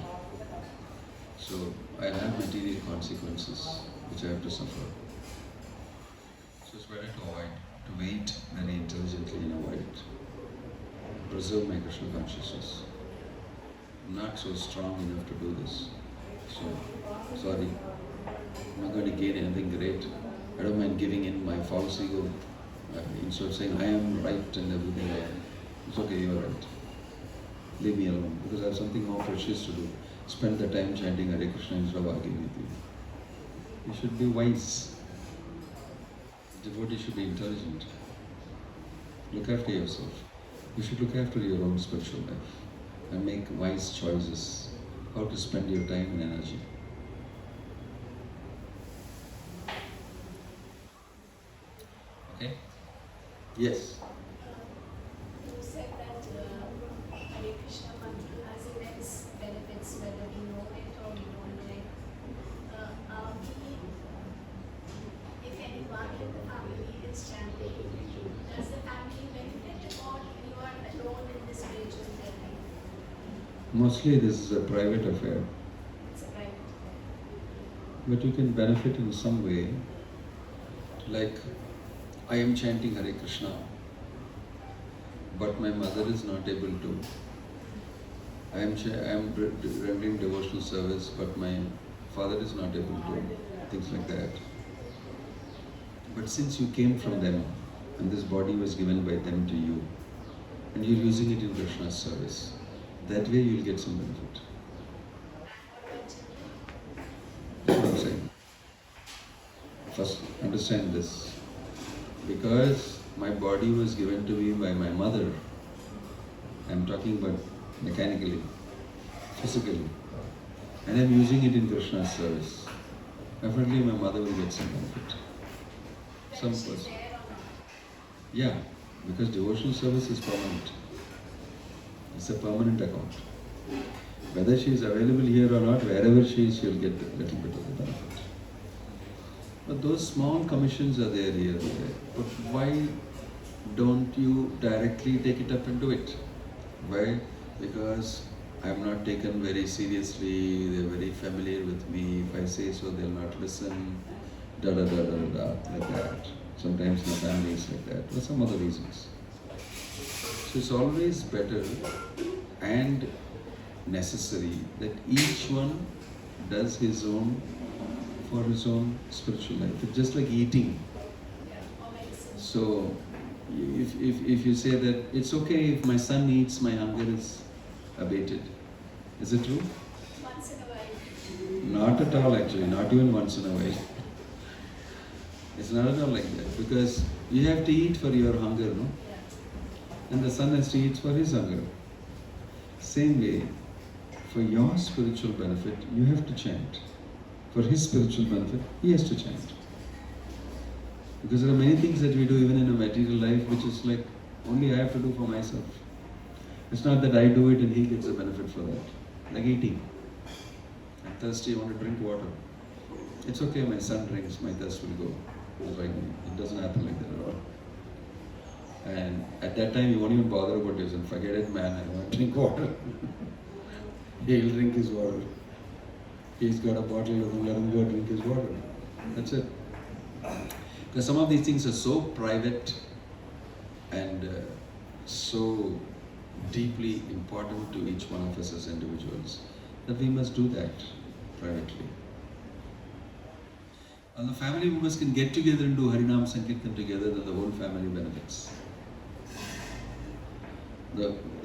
So I'll have material consequences which I have to suffer. So it's better to avoid, to wait very intelligently and avoid it. Preserve my Krishna consciousness. I'm not so strong enough to do this. So, sorry. I'm not going to gain anything great. I don't mind giving in my false ego. Instead of saying I am right and everything, it's okay, you're right. Leave me alone, because I have something more precious to do. Spend the time chanting Hare Krishna instead of arguing with you. You should be wise. Devotee should be intelligent. Look after yourself. You should look after your own spiritual life and make wise choices how to spend your time and energy. Okay? Yes. You said that Hare Krishna mantra has immense benefits whether we know it or we don't. If anyone in the family is chanting, does the family benefit or you are alone in this spiritual journey? Mostly this is a private affair. It's a private affair. But you can benefit in some way. Like, I am chanting Hare Krishna, but my mother is not able to. I am rendering devotional service, but my father is not able to. Things like that. But since you came from them, and this body was given by them to you, and you're using it in Krishna's service, that way you'll get some benefit. That's what I'm saying. First, understand this. Because my body was given to me by my mother, I'm talking about mechanically, physically, and I'm using it in Krishna's service, definitely my mother will get some benefit. Some Whether she's person. there or not. Yeah, because devotional service is permanent. It's a permanent account. Whether she is available here or not, wherever she is, she'll get a little bit of the benefit. But those small commissions are there here and there. But why don't you directly take it up and do it? Why? Because I'm not taken very seriously, they're very familiar with me. If I say so, they'll not listen. Da da da da da, like that. Sometimes my family is like that, or some other reasons. So it's always better and necessary that each one does his own for his own spiritual life. It's just like eating. Or medicine. So if you say that it's okay if my son eats, my hunger is abated. Is it true? Once in a while. Not at all actually, not even once in a while. It's not at all like that, because you have to eat for your hunger, no? Yeah. And the son has to eat for his hunger. Same way, for your spiritual benefit, you have to chant. For his spiritual benefit, he has to chant. Because there are many things that we do even in a material life which is like only I have to do for myself. It's not that I do it and he gets a benefit for that. Like eating. I'm thirsty, I want to drink water. It's okay, my son drinks, my thirst will go. Right? It doesn't happen like that at all. And at that time you won't even bother about this and forget it, man, I want to drink water. He'll drink his water. He's got a bottle, let him go drink his water. That's it. Because some of these things are so private and so deeply important to each one of us as individuals that we must do that privately. And the family members can get together and do Harinam Sankirtan together, then the whole family benefits.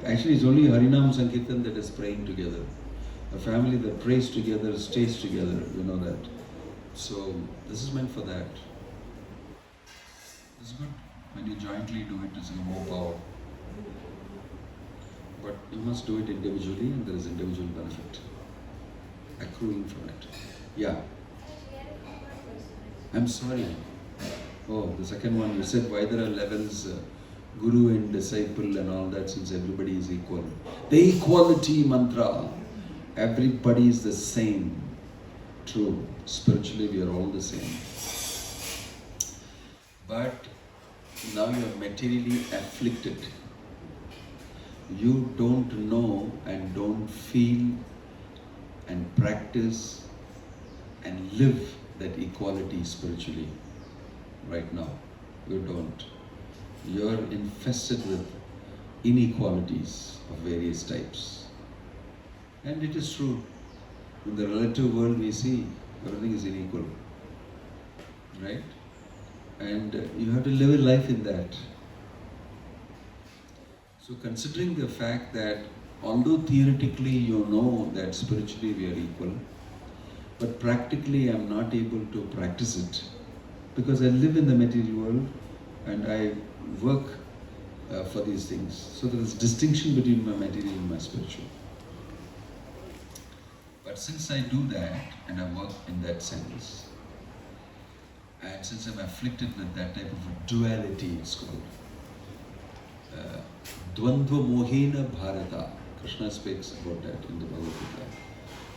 Actually, it's only Harinam Sankirtan that is praying together. A family that prays together stays together, you know that. So, this is meant for that. It's good. When you jointly do it, it's more power. But you must do it individually, and there is individual benefit accruing from it. Yeah. I'm sorry. Oh, the second one, you said why there are levels, guru and disciple and all that, since everybody is equal. The equality mantra, everybody is the same. True, spiritually we are all the same. But now you are materially afflicted. You don't know and don't feel and practice and live that equality spiritually right now. You don't. You're infested with inequalities of various types. And it is true. In the relative world we see everything is unequal. Right? And you have to live a life in that. So considering the fact that although theoretically you know that spiritually we are equal, but practically I'm not able to practice it because I live in the material world and I work for these things. So there is distinction between my material and my spiritual. But since I do that and I work in that sense, and since I'm afflicted with that type of a duality, it's called Dvandva Mohena Bharata. Krishna speaks about that in the Bhagavad Gita.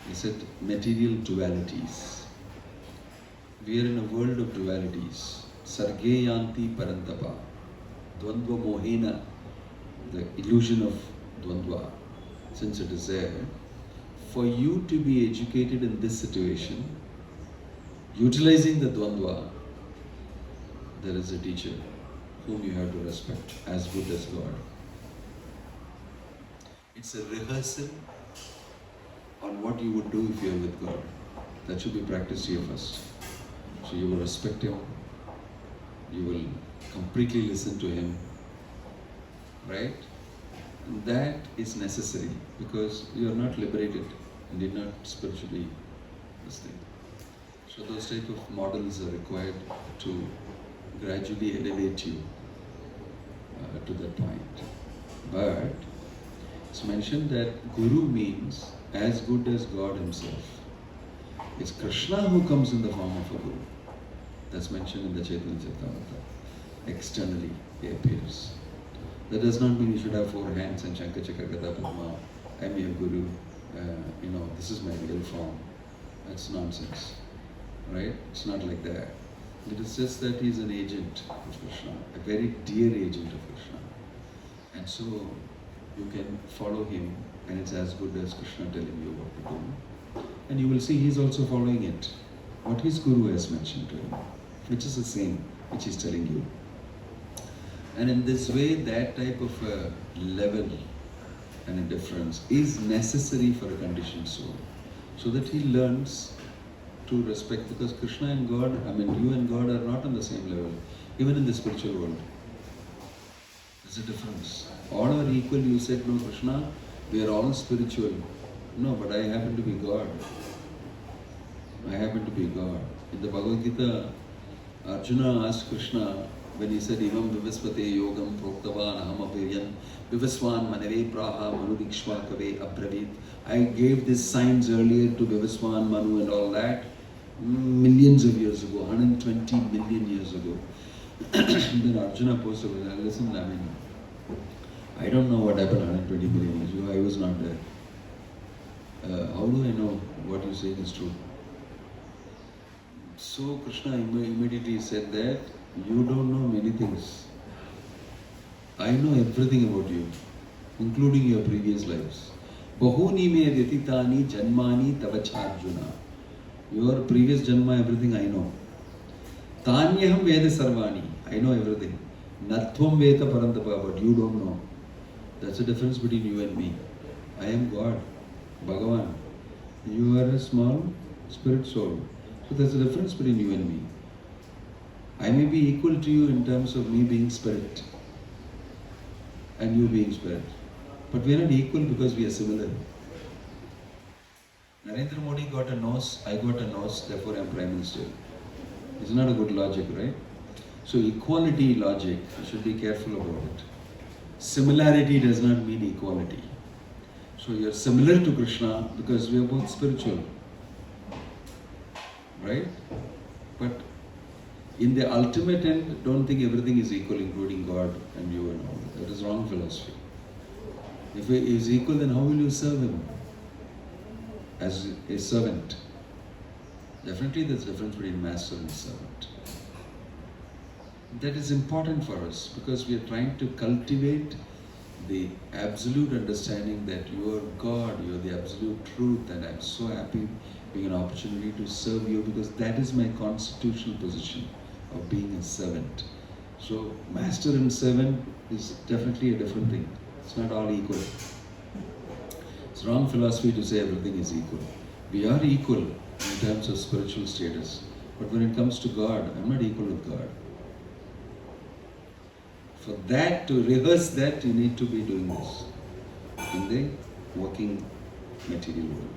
He said material dualities. We are in a world of dualities. Sarge Yanti Parantapa. Dvandva Mohena, the illusion of Dvandva, since it is there, for you to be educated in this situation, utilizing the Dvandva, there is a teacher whom you have to respect as good as God. It's a rehearsal on what you would do if you are with God. That should be practiced here first. So you will respect Him, you will completely listen to Him, right? And that is necessary because you are not liberated and you're not spiritually this thing. So those type of models are required to gradually elevate you to that point. But It's mentioned that Guru means as good as God himself. It's Krishna who comes in the form of a Guru. That's mentioned in the Chaitanya Charitamrita. Externally, he appears. That does not mean you should have 4 hands and Shankar Chakra Gada Padma. I'm your Guru. This is my real form. That's nonsense. Right? It's not like that. It is just that he is an agent of Krishna, a very dear agent of Krishna. And so you can follow him, and it's as good as Krishna telling you what to do. And you will see he is also following it. What his Guru has mentioned to him, which is the same which he is telling you. And in this way, that type of a level and a difference is necessary for a conditioned soul, so that he learns to respect, because Krishna and God, you and God are not on the same level, even in the spiritual world. There's a difference. All are equal. You said, no, Krishna, we are all spiritual. No, but I happen to be God. I happen to be God. In the Bhagavad Gita, Arjuna asked Krishna, when he said, Imam Vivaspate Yogam Proktavan Aham Apiryan Vivaswan Manave Praha Manu Dikshva Kave Abravit. I gave these signs earlier to Vivaswan, Manu and all that, millions of years ago, 120 million years ago. Then Arjuna posed, listen, I don't know what happened 120 million years ago. I was not there. How do I know what you say is true? So Krishna immediately said that you don't know many things. I know everything about you, including your previous lives. Bahuni me vyatitani janmani tavacha Arjuna. Your previous janma, everything I know. Tanyaham veda sarvani. I know everything. Natvam veda parantapa, but you don't know. That's the difference between you and me. I am God, Bhagavan. You are a small spirit soul. So there's a difference between you and me. I may be equal to you in terms of me being spirit and you being spirit. But we are not equal because we are similar. Narendra Modi got a nose, I got a nose, therefore I am Prime Minister. It's not a good logic, right? So equality logic, you should be careful about it. Similarity does not mean equality. So you are similar to Krishna because we are both spiritual. Right? But in the ultimate end, don't think everything is equal, including God and you and all. That is wrong philosophy. If he is equal, then how will you serve him? As a servant. Definitely there's a difference between master and servant. That is important for us because we are trying to cultivate the absolute understanding that you are God, you are the absolute truth, and I'm so happy being an opportunity to serve you because that is my constitutional position of being a servant. So master and servant is definitely a different thing. It's not all equal. It's wrong philosophy to say everything is equal. We are equal in terms of spiritual status, but when it comes to God, I'm not equal with God. For that, to rehearse that, you need to be doing this in the working material world.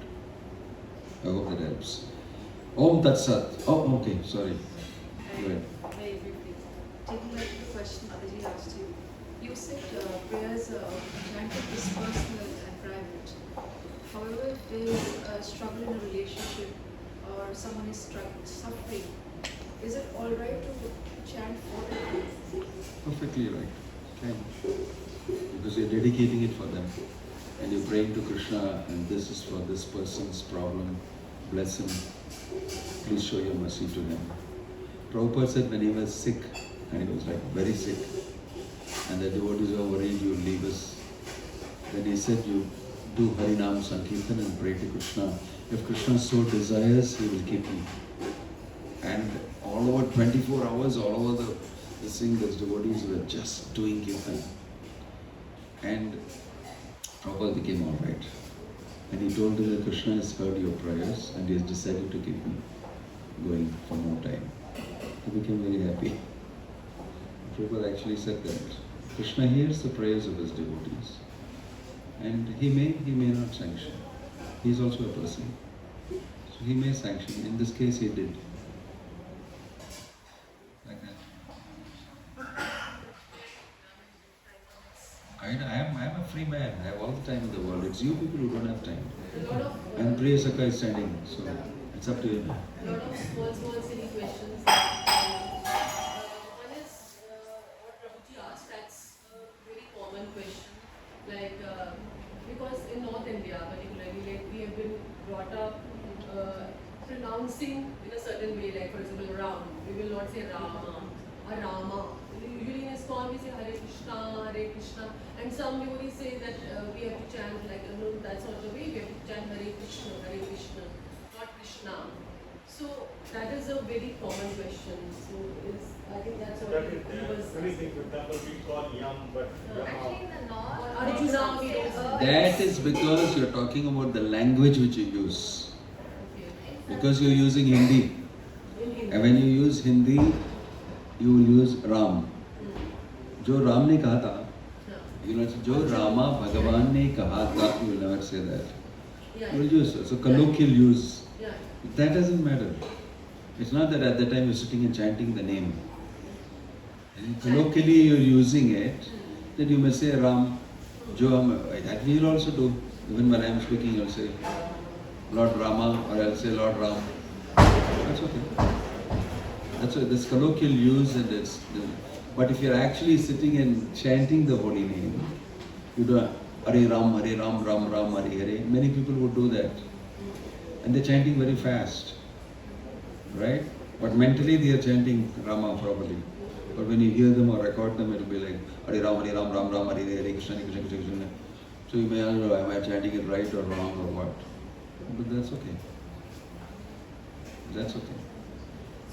I hope that helps. Om Tat Sat. Oh, okay, sorry. Go ahead. Very briefly, taking back to the question Aditi asked you, you said prayers granted is personal and private. However, if there is a struggle in a relationship or someone is suffering, is it alright to chant for them? Perfectly right. Okay. Because you're dedicating it for them. And you're praying to Krishna, and this is for this person's problem. Bless him. Please show your mercy to him. Prabhupada said when he was sick, and he was like very sick, and the devotees were worried you would leave us. Then he said you do Harinam Sankirtan and pray to Krishna. If Krishna so desires, he will keep me. And all over 24 hours, all over the thing, those devotees were just doing Kirtan. And Prabhupada became alright. And he told him that Krishna has heard your prayers and he has decided to keep me going for more time. He became very happy. Prabhupada actually said that Krishna hears the prayers of his devotees. And he may not sanction. He is also a person. So he may sanction. In this case, he did. Like that. I am a free man. I have all the time in the world. It's you people who don't have time. A lot of And Priya Saka is standing, so it's up to you. a lot of small silly questions. One is what Prabhuji asked. That's a very common question. Like because in North India, particularly, like we have been brought up pronouncing in a certain way. Like for example, Ram. We will not say Rama or Rama. Usually in ISKCON we say Hare Krishna, and some devotees say that we have to chant like no, that's not the way. We have to chant Hare Krishna, not Krishna. So that is a very common question. So I think that's what That he was is anything, for example, we call Yam, but Actually, in the north, Arjuna, we don't say. That is because you're talking about the language which you use. Okay. Because you're using Hindi. In Hindi. And when you use Hindi, you will use Ram. जो राम ने कहा था, Yeah. you know, जो रामा भगवान ने कहा था, you will never say that. Yeah. You will use it. So colloquial use. Yeah. That doesn't matter. It's not that at the time you're sitting and chanting the name. And colloquially you're using it, then you may say Ram, Jo hum, that we will also do. Even when I am speaking, you'll say Lord Rama, or I'll say Lord Ram. That's okay. That's why this colloquial use and it's. But if you're actually sitting and chanting the holy name, you do Hare Ram, Ram Ram, Hare Hare. Many people would do that. And they're chanting very fast. Right? But mentally they are chanting Rama properly. But when you hear them or record them, it'll be like Hare Ram, Ram Ram, Hare Hare, Krishna, Krishna, Krishna, Krishna. So you may not know, am I chanting it right or wrong or what? But that's okay. That's okay.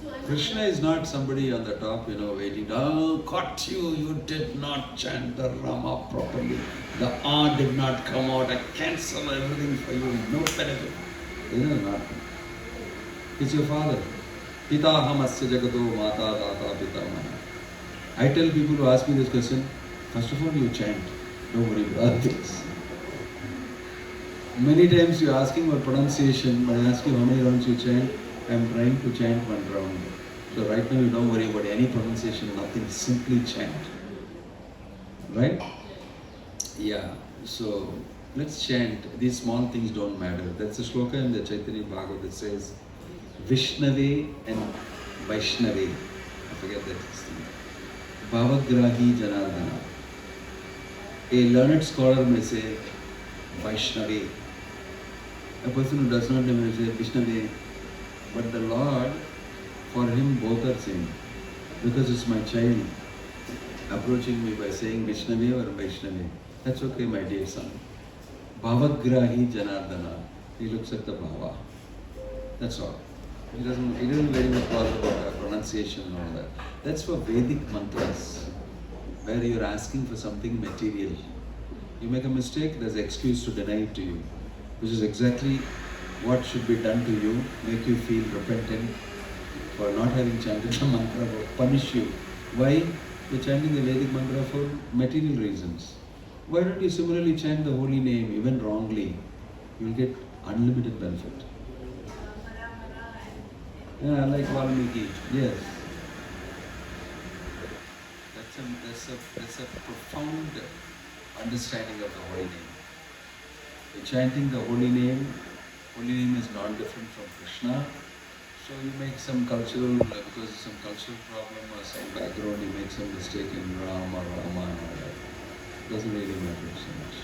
So I'm Krishna is not somebody on the top, waiting. Oh, caught you! You did not chant the Rama properly. The R did not come out. I cancel everything for you. No benefit. Not. He's your father. Pita hamasya jagato mata tata pitamana. I tell people who ask me this question, first of all, you chant. Don't worry about this. Many times you're asking about pronunciation, but I ask you how many rounds you chant. I'm trying to chant one round. So right now you don't worry about any pronunciation, nothing, simply chant. Right? Yeah. So let's chant. These small things don't matter. That's the shloka in the Chaitanya Bhagavad that says Vishnave and Vaishnave. I forget that thing. Bhavagrahi Janardana. A learned scholar may say Vaishnave. A person who does not know may say Vishnave. But the Lord, for him both are same. Because it's my child approaching me by saying Vishnave or Vaishnave. That's okay, my dear son. Bhavagrahi Janardana. He looks at the Bhava. That's all. He doesn't very much bother about pronunciation and all that. That's for Vedic mantras, where you're asking for something material. You make a mistake, there's an excuse to deny it to you, which is exactly what should be done to you, make you feel repentant for not having chanted the mantra or punish you. Why? You're chanting the Vedic mantra for material reasons. Why don't you similarly chant the holy name, even wrongly? You'll get unlimited benefit. Yeah, like Valmiki. Yes. That's a profound understanding of the holy name. You're chanting the holy name is not different from Krishna. So you make some cultural, because of some cultural problem or some background, you make some mistake in Ram or Rama and all that. Doesn't really matter so much.